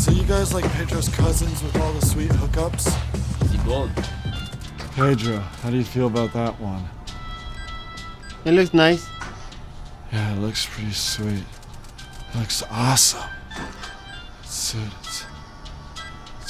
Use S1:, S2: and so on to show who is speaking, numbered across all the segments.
S1: So you guys like Pedro's cousins with all the sweet hookups?
S2: Yukon.
S1: Pedro, how do you feel about that one?
S3: It looks nice.
S1: Yeah, it looks pretty sweet. It looks awesome. It's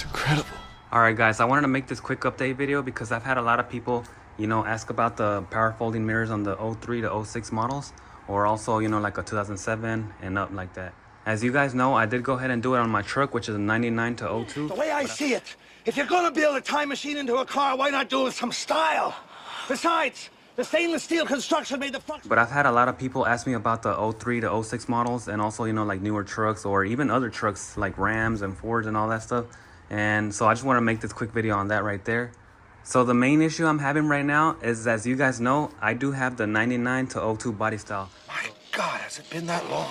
S1: incredible.
S4: Alright guys, I wanted to make this quick update video because I've had a lot of people, ask about the power folding mirrors on the 03 to 06 models, or also, like a 2007 and up like that. As you guys know, I did go ahead and do it on my truck, which is a 99 to 02.
S5: The way I see it, if you're gonna build a time machine into a car, why not do it with some style? Besides, the stainless steel construction made the front.
S4: But I've had a lot of people ask me about the 03 to 06 models, and also, like newer trucks or even other trucks like Rams and Fords and all that stuff. And so I just want to make this quick video on that right there. So the main issue I'm having right now is, as you guys know, I do have the 99 to 02 body style.
S5: My God, has it been that long?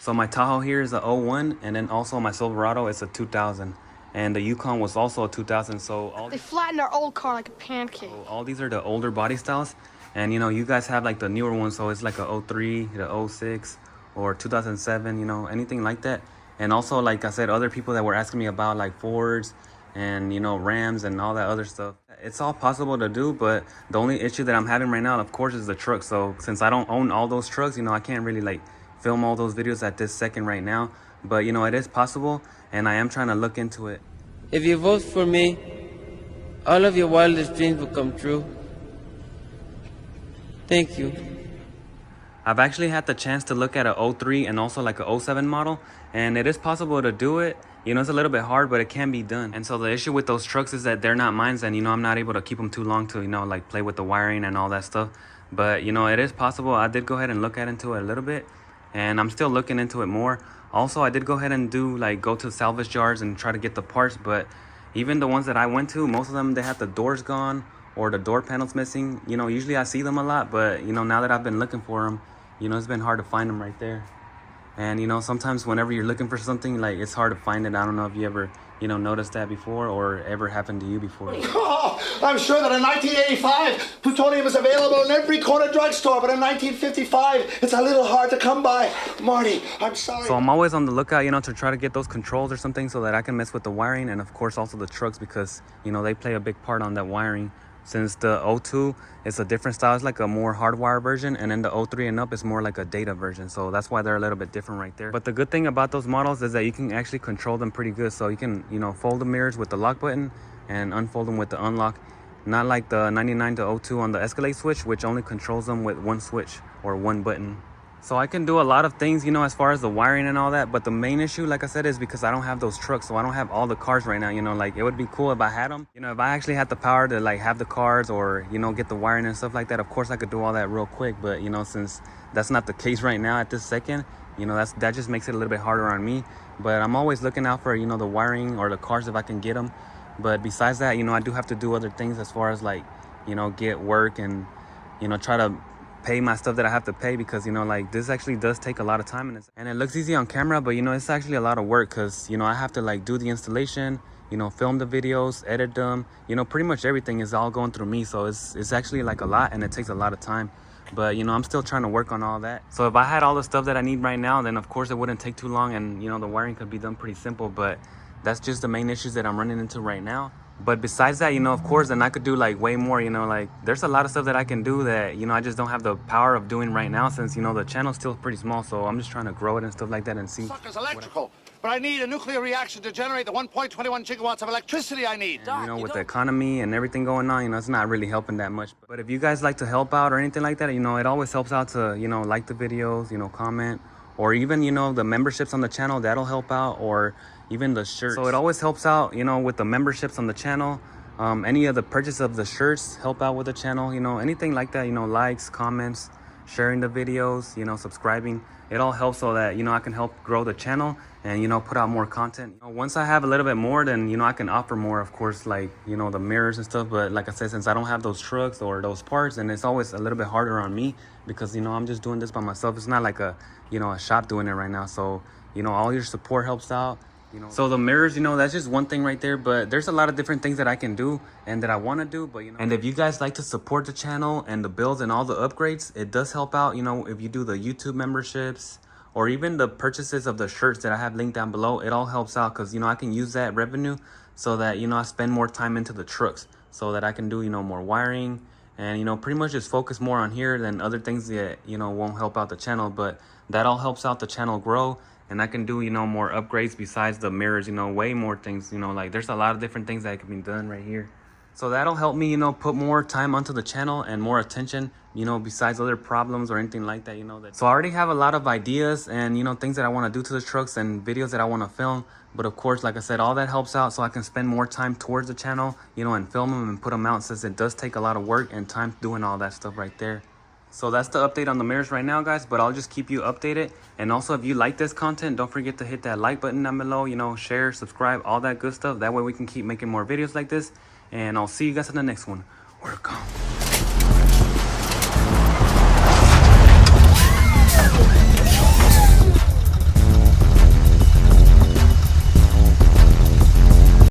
S4: So my Tahoe here is a 01, and then also my Silverado is a 2000. And the Yukon was also a 2000, so
S6: They flattened our old car like a pancake.
S4: all these are the older body styles. And you guys have like the newer ones, so it's like a 03, the 06, or 2007, anything like that. And also, like I said, other people that were asking me about like Fords and, Rams and all that other stuff. It's all possible to do, but the only issue that I'm having right now, of course, is the truck. So since I don't own all those trucks, I can't really like film all those videos at this second right now. But, it is possible, and I am trying to look into it.
S3: If you vote for me, all of your wildest dreams will come true. Thank you.
S4: I've actually had the chance to look at a 03 and also like a 07 model, and it is possible to do it. It's a little bit hard, but it can be done. And so the issue with those trucks is that they're not mine, and I'm not able to keep them too long to like play with the wiring and all that stuff. But it is possible. I did go ahead and look into it a little bit, and I'm still looking into it more. Also, I did go ahead and go to salvage yards and try to get the parts, but even the ones that I went to, most of them, they had the doors gone or the door panels missing. Usually I see them a lot, but now that I've been looking for them, it's been hard to find them right there. And sometimes whenever you're looking for something, like, it's hard to find it. I don't know if you ever noticed that before, or ever happened to you before.
S5: Oh, I'm sure that in 1985, plutonium is available in every corner drugstore, but in 1955, it's a little hard to come by. Marty, I'm sorry.
S4: So I'm always on the lookout, to try to get those controls or something so that I can mess with the wiring, and of course also the trucks, because, they play a big part on that wiring. Since the 02 is a different style, it's like a more hardwire version, and then the 03 and up is more like a data version. So that's why they're a little bit different right there. But the good thing about those models is that you can actually control them pretty good. So you can, fold the mirrors with the lock button and unfold them with the unlock. Not like the 99 to 02 on the Escalade switch, which only controls them with one switch or one button. So I can do a lot of things, as far as the wiring and all that. But the main issue, like I said, is because I don't have those trucks. So I don't have all the cars right now, like, it would be cool if I had them. If I actually had the power to like have the cars or, get the wiring and stuff like that, of course I could do all that real quick. But, since that's not the case right now at this second, that just makes it a little bit harder on me. But I'm always looking out for, the wiring or the cars if I can get them. But besides that, I do have to do other things as far as like, get work and, try to pay my stuff that I have to pay, because like, this actually does take a lot of time, and it looks easy on camera, but it's actually a lot of work, because I have to like do the installation, film the videos, edit them, pretty much everything is all going through me. So it's actually like a lot, and it takes a lot of time. But I'm still trying to work on all that. So if I had all the stuff that I need right now, then of course it wouldn't take too long, and the wiring could be done pretty simple. But that's just the main issues that I'm running into right now. But besides that, of course, then I could do like way more, like, there's a lot of stuff that I can do that, I just don't have the power of doing right now, since, the channel's still pretty small. So I'm just trying to grow it and stuff like that and see.
S5: Sucker's electrical, but I need a nuclear reaction to generate the 1.21 gigawatts of electricity I need.
S4: And, with the economy and everything going on, it's not really helping that much. But if you guys like to help out or anything like that, it always helps out to, like the videos, comment, or even, the memberships on the channel, that'll help out, or even the shirts. So it always helps out, with the memberships on the channel. Any of the purchase of the shirts help out with the channel, anything like that, likes, comments, sharing the videos, subscribing. It all helps so that, I can help grow the channel and, put out more content. Once I have a little bit more, then, I can offer more, of course, like, the mirrors and stuff. But like I said, since I don't have those trucks or those parts, and it's always a little bit harder on me, because, I'm just doing this by myself. It's not like a, a shop doing it right now. So, all your support helps out. So the mirrors, that's just one thing right there, but there's a lot of different things that I can do and that I want to do. But and if you guys like to support the channel and the builds and all the upgrades, it does help out, if you do the YouTube memberships, or even the purchases of the shirts that I have linked down below, it all helps out because, you know, I can use that revenue so that, you know, I spend more time into the trucks so that I can do, you know, more wiring and, you know, pretty much just focus more on here than other things that, you know, won't help out the channel. But that all helps out the channel grow, and I can do, you know, more upgrades besides the mirrors, you know, way more things, you know, like there's a lot of different things that can be done right here. So that'll help me, you know, put more time onto the channel and more attention, you know, besides other problems or anything like that, you know. So I already have a lot of ideas and, you know, things that I want to do to the trucks and videos that I want to film. But of course, like I said, all that helps out so I can spend more time towards the channel, you know, and film them and put them out, since it does take a lot of work and time doing all that stuff right there. So that's the update on the mirrors right now, guys, but I'll just keep you updated. And also, if you like this content, don't forget to hit that like button down below, you know, share, subscribe, all that good stuff. That way we can keep making more videos like this. And I'll see you guys in the next one. We're gone.